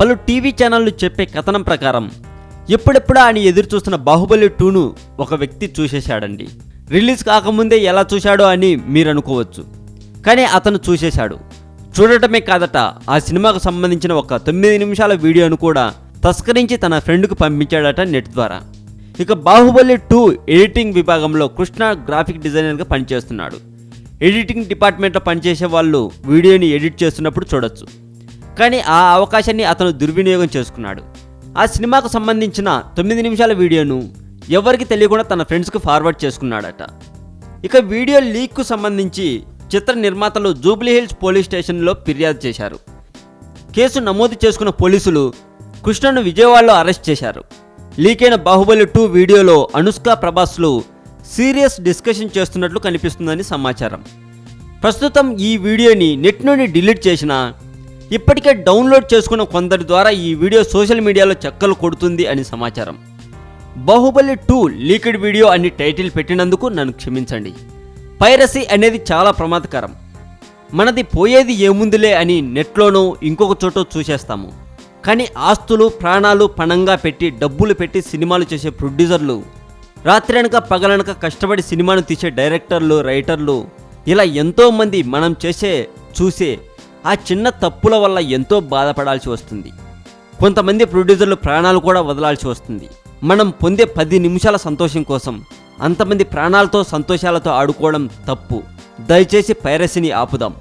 పలు టీవీ ఛానళ్లు చెప్పే కథనం ప్రకారం ఎప్పుడెప్పుడా అని ఎదురు చూస్తున్న బాహుబలి 2ను ఒక వ్యక్తి చూసేశాడండి. రిలీజ్ కాకముందే ఎలా చూశాడో అని మీరు అనుకోవచ్చు, కానీ అతను చూసేశాడు. చూడటమే కాదట, ఆ సినిమాకు సంబంధించిన ఒక 9 నిమిషాల వీడియోను కూడా తస్కరించి తన ఫ్రెండ్కు పంపించాడట నెట్ ద్వారా. ఇక బాహుబలి 2 ఎడిటింగ్ విభాగంలో కృష్ణ గ్రాఫిక్ డిజైనర్గా పనిచేస్తున్నాడు. ఎడిటింగ్ డిపార్ట్మెంట్లో పనిచేసే వాళ్ళు వీడియోని ఎడిట్ చేస్తున్నప్పుడు చూడొచ్చు, కానీ ఆ అవకాశాన్ని అతను దుర్వినియోగం చేసుకున్నాడు. ఆ సినిమాకు సంబంధించిన 9 నిమిషాల వీడియోను ఎవరికి తెలియకుండా తన ఫ్రెండ్స్కు ఫార్వర్డ్ చేసుకున్నాడట. ఇక వీడియో లీక్కు సంబంధించి చిత్ర నిర్మాతలు జూబ్లీహిల్స్ పోలీస్ స్టేషన్లో ఫిర్యాదు చేశారు. కేసు నమోదు చేసుకున్న పోలీసులు కృష్ణను విజయవాడలో అరెస్ట్ చేశారు. లీక్ అయిన బాహుబలి 2 వీడియోలో అనుష్క, ప్రభాస్లు సీరియస్ డిస్కషన్ చేస్తున్నట్లు కనిపిస్తుందని సమాచారం. ప్రస్తుతం ఈ వీడియోని నెట్ నుండి డిలీట్ చేసినా ఇప్పటికే డౌన్లోడ్ చేసుకున్న కొందరి ద్వారా ఈ వీడియో సోషల్ మీడియాలో చక్కలు కొడుతుంది అని సమాచారం. బాహుబలి 2 లీక్డ్ వీడియో అని టైటిల్ పెట్టినందుకు నన్ను క్షమించండి. పైరసీ అనేది చాలా ప్రమాదకరం. మనది పోయేది ఏముందిలే అని నెట్లోనో ఇంకొక చోటో చూసేస్తాము, కానీ ఆస్తులు, ప్రాణాలు పణంగా పెట్టి డబ్బులు పెట్టి సినిమాలు చేసే ప్రొడ్యూసర్లు, రాత్రనక పగలనక కష్టపడి సినిమాను తీసే డైరెక్టర్లు, రైటర్లు, ఇలా ఎంతోమంది మనం చూసే ఆ చిన్న తప్పుల వల్ల ఎంతో బాధపడాల్సి వస్తుంది. కొంతమంది ప్రొడ్యూసర్లు ప్రాణాలు కూడా వదలాల్సి వస్తుంది. మనం పొందే 10 నిమిషాల సంతోషం కోసం అంతమంది ప్రాణాలతో, సంతోషాలతో ఆడుకోవడం తప్పు. దయచేసి పైరసీని ఆపుదాం.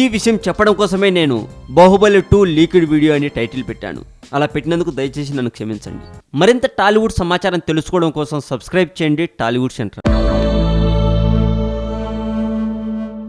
ఈ విషయం చెప్పడం కోసమే నేను బాహుబలి 2 లీక్డ్ వీడియో అని టైటిల్ పెట్టాను. అలా పెట్టినందుకు దయచేసి నన్ను క్షమించండి. మరింత టాలీవుడ్ సమాచారం తెలుసుకోవడం కోసం సబ్స్క్రైబ్ చేయండి టాలీవుడ్ సెంటర్.